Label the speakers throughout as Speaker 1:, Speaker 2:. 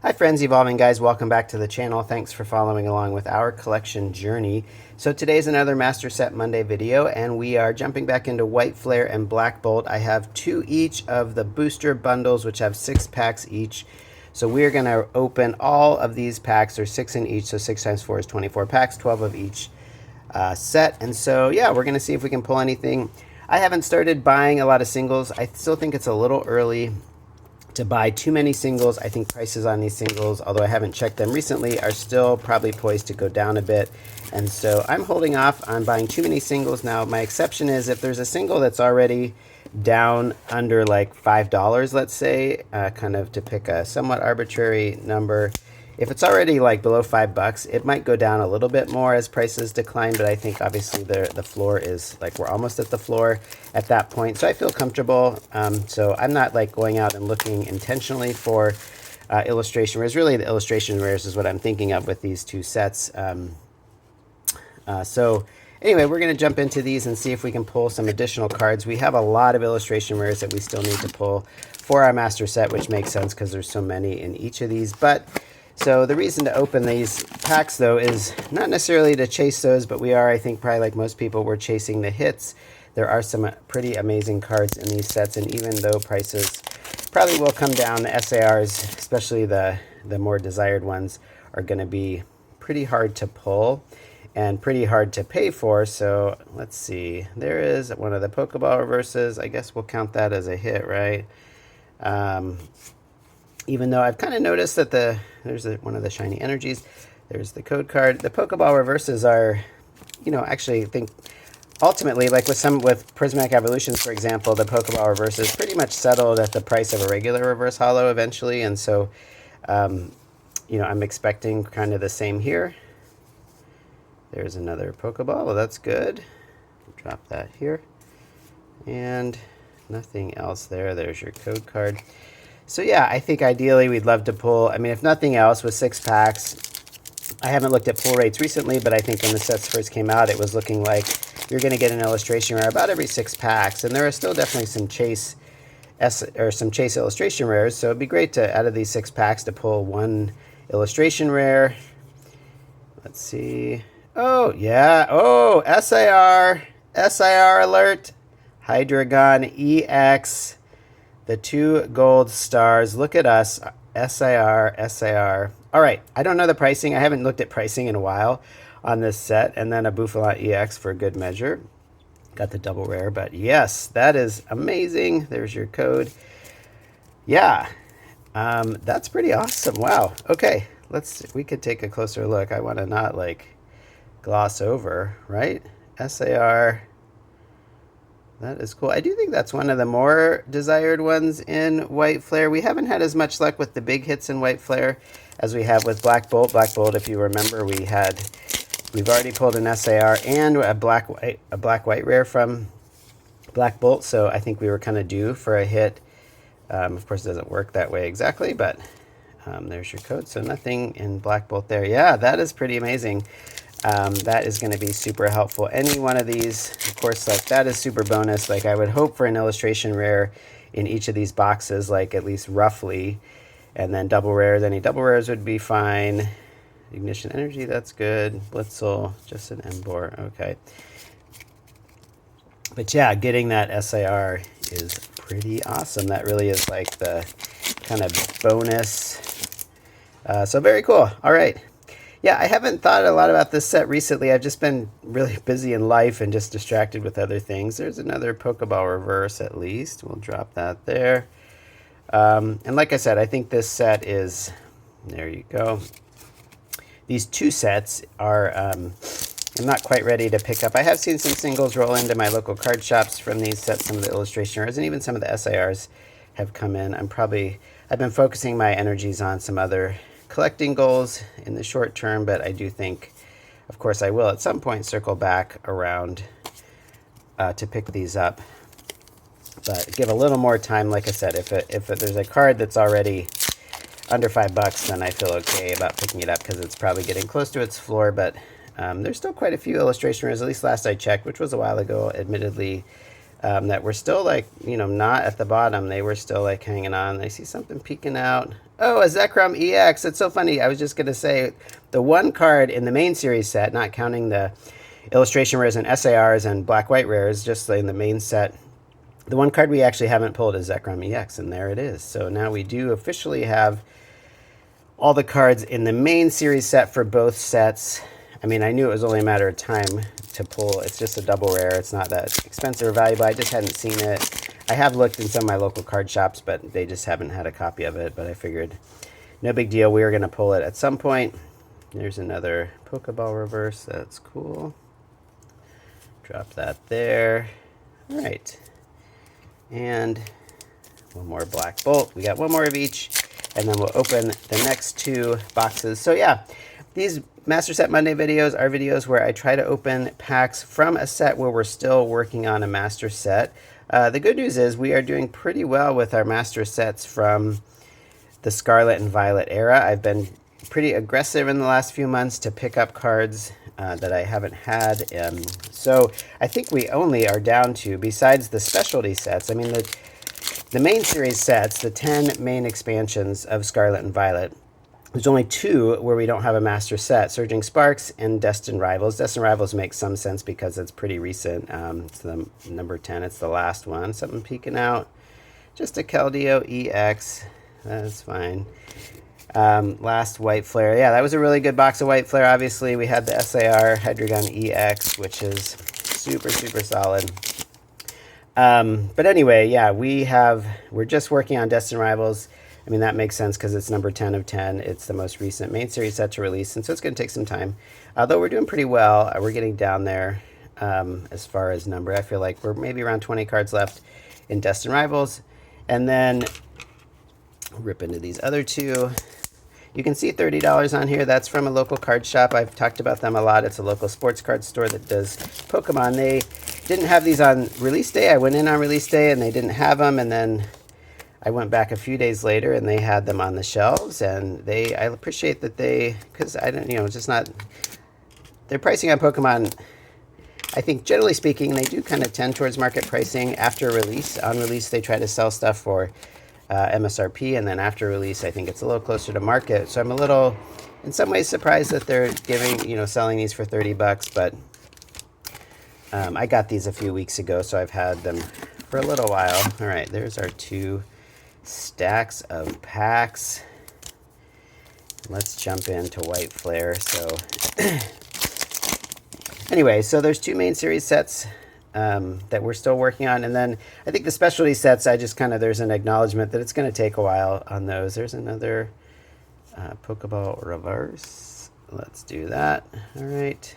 Speaker 1: Hi friends, Evolving Guys, welcome back to the channel. Thanks for following along with our collection journey. So today's another Master Set Monday video, and we are jumping back into White Flare and Black Bolt. I have two each of the booster bundles, which have 6 packs each. So we're going to open all of these packs. There's 6 in each, so 6 times 4 is 24 packs, 12 of each set. And so yeah, we're going to see if we can pull anything. I haven't started buying a lot of singles. I still think it's a little early to buy too many singles. I think prices on these singles, although I haven't checked them recently, are still probably poised to go down a bit. And so I'm holding off on buying too many singles now. My exception is if there's a single that's already down under like $5, let's say, kind of to pick a somewhat arbitrary number. If it's already like below $5, it might go down a little bit more as prices decline, but I think obviously the floor is like, we're almost at the floor at that point. So I feel comfortable. So I'm not like going out and looking intentionally for illustration rares. Really the illustration rares is what I'm thinking of with these two sets. So anyway, we're going to jump into these and see if we can pull some additional cards. We have a lot of illustration rares that we still need to pull for our master set, which makes sense because there's so many in each of these. But so the reason to open these packs, though, is not necessarily to chase those, but we are, I think, probably like most people, we're chasing the hits. There are some pretty amazing cards in these sets, and even though prices probably will come down, the SARs, especially the more desired ones, are going to be pretty hard to pull and pretty hard to pay for. So let's see. There is one of the Pokeball reverses. I guess we'll count that as a hit, right? Even though I've kind of noticed that there's one of the shiny energies. There's the code card. The Pokeball reverses are, you know, actually I think ultimately, like with Prismatic Evolutions, for example, the Pokeball reverses pretty much settled at the price of a regular reverse holo eventually. And so, you know, I'm expecting kind of the same here. There's another Pokeball. Well, that's good. Drop that here. And nothing else there. There's your code card. So yeah, I think ideally we'd love to pull, I mean, if nothing else, with 6 packs, I haven't looked at pull rates recently, but I think when the sets first came out, it was looking like you're going to get an illustration rare about every 6 packs. And there are still definitely some chase illustration rares. So it'd be great to, out of these 6 packs, to pull one illustration rare. Let's see. Oh, yeah. Oh, SIR alert. Hydreigon EX. The 2 gold stars. Look at us. SIR. All right. I don't know the pricing. I haven't looked at pricing in a while on this set. And then a Bouffalot EX for good measure. Got the double rare. But yes, that is amazing. There's your code. Yeah. That's pretty awesome. Wow. Okay. We could take a closer look. I want to not like gloss over, right? SIR. That is cool. I do think that's one of the more desired ones in White Flare. We haven't had as much luck with the big hits in White Flare as we have with Black Bolt. Black Bolt, if you remember, we've already pulled an SAR and a black white rare from Black Bolt. So I think we were kind of due for a hit. Of course, it doesn't work that way exactly, but there's your code. So nothing in Black Bolt there. Yeah, that is pretty amazing. That is going to be super helpful. Any one of these, of course, like that is super bonus. Like I would hope for an illustration rare in each of these boxes, like at least roughly, and then double rares. Any double rares would be fine. Ignition Energy, that's good. Blitzel, just an Embor, okay. But yeah, getting that SIR is pretty awesome. That really is like the kind of bonus. So very cool. All right. Yeah, I haven't thought a lot about this set recently. I've just been really busy in life and just distracted with other things. There's another Pokeball reverse at least. We'll drop that there. And like I said, I think this set is, there you go. These 2 sets are, I'm not quite ready to pick up. I have seen some singles roll into my local card shops from these sets, some of the illustration rares, and even some of the SIRs have come in. I've been focusing my energies on some other collecting goals in the short term, but I do think, of course, I will at some point circle back around to pick these up. But give a little more time. Like I said, if there's a card that's already under $5, then I feel okay about picking it up because it's probably getting close to its floor. But there's still quite a few illustration rares, at least last I checked, which was a while ago, admittedly. that were still like, not at the bottom. They were still like hanging on. I see something peeking out. Oh, a Zekrom EX. It's so funny. I was just going to say the one card in the main series set, not counting the illustration rares and SARs and black-white rares, just in the main set, the one card we actually haven't pulled is Zekrom EX, and there it is. So now we do officially have all the cards in the main series set for both sets. I mean, I knew it was only a matter of time to pull. It's just a double rare. It's not that expensive or valuable. I just hadn't seen it. I have looked in some of my local card shops, but they just haven't had a copy of it. But I figured no big deal. We were going to pull it at some point. There's another Pokeball reverse. That's cool. Drop that there. All right. And one more Black Bolt. We got one more of each. And then we'll open the next two boxes. So yeah, these Master Set Monday videos are videos where I try to open packs from a set where we're still working on a master set. The good news is we are doing pretty well with our master sets from the Scarlet and Violet era. I've been pretty aggressive in the last few months to pick up cards that I haven't had. So I think we only are down to, besides the specialty sets, I mean the main series sets, the 10 main expansions of Scarlet and Violet, there's only 2 where we don't have a master set, Surging Sparks and Destined Rivals. Destined Rivals makes some sense because it's pretty recent. It's the number 10. It's the last one. Something peeking out. Just a Keldeo EX. That's fine. Last White Flare. Yeah, that was a really good box of White Flare. Obviously, we had the SAR Hydreigon EX, which is super, super solid. But anyway, yeah, we're just working on Destined Rivals. I mean, that makes sense because it's number 10 of 10. It's the most recent main series set to release, and so it's going to take some time. Although we're doing pretty well. We're getting down there as far as number. I feel like we're maybe around 20 cards left in Destined Rivals. And then rip into these other 2. You can see $30 on here. That's from a local card shop. I've talked about them a lot. It's a local sports card store that does Pokemon. They didn't have these on release day. I went in on release day and they didn't have them, and then I went back a few days later and they had them on the shelves, and I appreciate that because I don't, it's just not, their pricing on Pokemon, I think generally speaking, they do kind of tend towards market pricing after release. On release, they try to sell stuff for MSRP, and then after release, I think it's a little closer to market. So I'm a little, in some ways, surprised that they're selling these for $30, but I got these a few weeks ago, so I've had them for a little while. All right, there's our 2 stacks of packs. Let's jump into White Flare. So anyway, so there's 2 main series sets that we're still working on, and then I think the specialty sets, there's an acknowledgement that it's going to take a while on those. There's another Pokeball reverse. Let's do that. All right.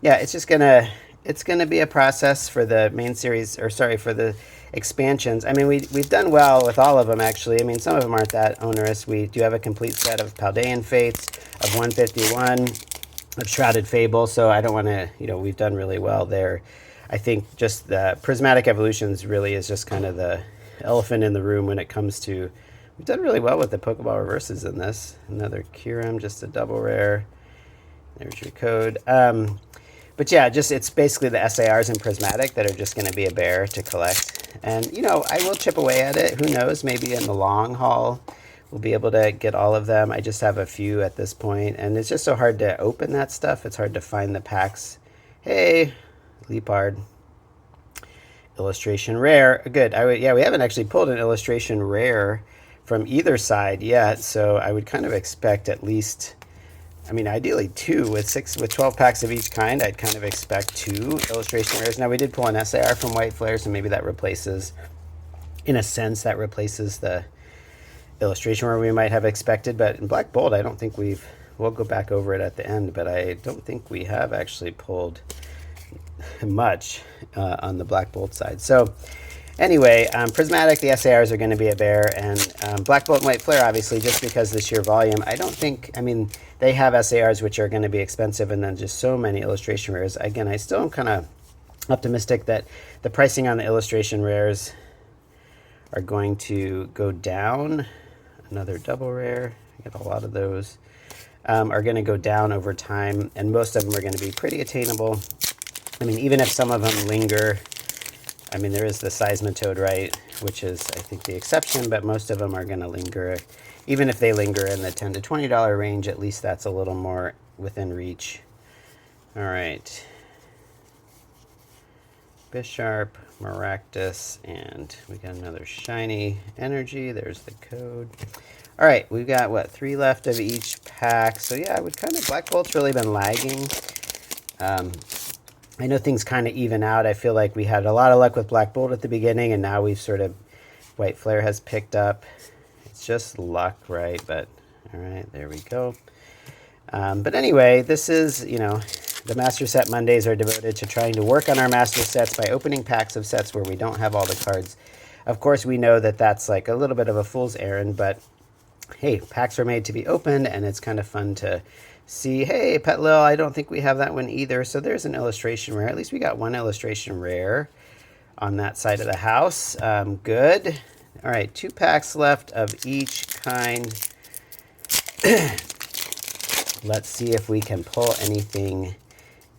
Speaker 1: Yeah, it's gonna be a process for the main series, or sorry, for the expansions. I mean, we've done well with all of them, actually. I mean, some of them aren't that onerous. We do have a complete set of Paldean Fates, of 151, of Shrouded Fable, so I don't want to, we've done really well there. I think just the Prismatic Evolutions really is just kind of the elephant in the room when it comes to, we've done really well with the Pokeball reverses in this. Another Kyurem, just a double rare. There's your code. But yeah, it's basically the SARs and Prismatic that are just going to be a bear to collect. And, I will chip away at it. Who knows? Maybe in the long haul, we'll be able to get all of them. I just have a few at this point, and it's just so hard to open that stuff. It's hard to find the packs. Hey, Leopard. Illustration rare. Good. we haven't actually pulled an illustration rare from either side yet, so I would kind of expect at least, ideally 2 with 12 packs of each kind. I'd kind of expect 2 illustration rares. Now, we did pull an SAR from White Flare, so maybe that replaces, in a sense, the illustration rare we might have expected. But in Black Bolt, I don't think we'll go back over it at the end, but I don't think we have actually pulled much on the Black Bolt side. So anyway, Prismatic, the SARs are going to be a bear, and Black Bolt and White Flare, obviously, just because the sheer volume, they have SARs which are going to be expensive, and then just so many illustration rares. Again, I still am kind of optimistic that the pricing on the illustration rares are going to go down. Another double rare, I get a lot of those, are going to go down over time, and most of them are going to be pretty attainable. Even if some of them linger I mean, there is the Seismitoad, right, which is, I think, the exception, but most of them are going to linger. Even if they linger in the $10 to $20 range, at least that's a little more within reach. All right. Bisharp, Maractus, and we got another shiny energy. There's the code. All right, we've got, what, 3 left of each pack. So, yeah, Black Bolt's really been lagging. I know things kind of even out. I feel like we had a lot of luck with Black Bolt at the beginning, and now we've sort of, White Flare has picked up. It's just luck, right? But, all right, there we go. But anyway, this is, you know, the Master Set Mondays are devoted to trying to work on our Master Sets by opening packs of sets where we don't have all the cards. Of course, we know that that's like a little bit of a fool's errand, but hey, packs are made to be opened, and it's kind of fun to see, hey, Petlil, I don't think we have that one either. So there's an illustration rare. At least we got one illustration rare on that side of the house. Good. All right, 2 packs left of each kind. Let's see if we can pull anything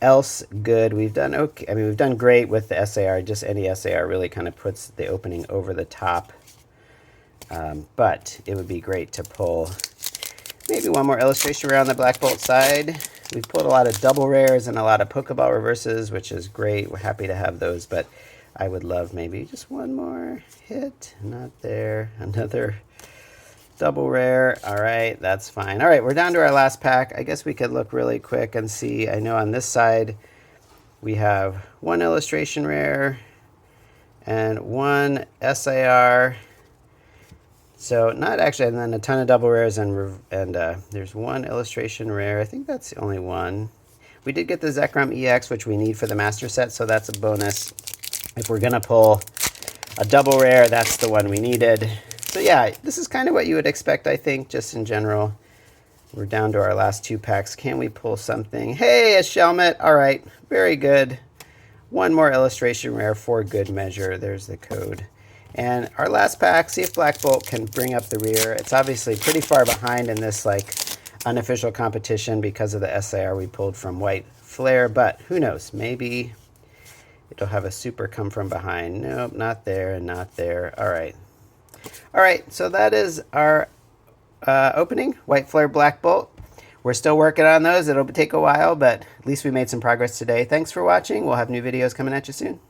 Speaker 1: else good. We've done okay. I mean, we've done great with the SAR. Just any SAR really kind of puts the opening over the top. But it would be great to pull maybe one more illustration rare on the Black Bolt side. We've pulled a lot of double rares and a lot of Pokeball reverses, which is great. We're happy to have those, but I would love maybe just one more hit. Not there. Another double rare. All right, that's fine. All right, we're down to our last pack. I guess we could look really quick and see. I know on this side we have 1 illustration rare and 1 SAR. So not actually, and then a ton of double rares, and there's 1 illustration rare. I think that's the only one. We did get the Zekrom EX, which we need for the Master Set, so that's a bonus. If we're going to pull a double rare, that's the one we needed. So yeah, this is kind of what you would expect, I think, just in general. We're down to our last 2 packs. Can we pull something? Hey, a Shelmet. All right, very good. 1 more illustration rare for good measure. There's the code. And our last pack, see if Black Bolt can bring up the rear. It's obviously pretty far behind in this like unofficial competition because of the SAR we pulled from White Flare, but who knows? Maybe it'll have a super come from behind. Nope, not there and not there. All right. All right, so that is our opening, White Flare, Black Bolt. We're still working on those. It'll take a while, but at least we made some progress today. Thanks for watching. We'll have new videos coming at you soon.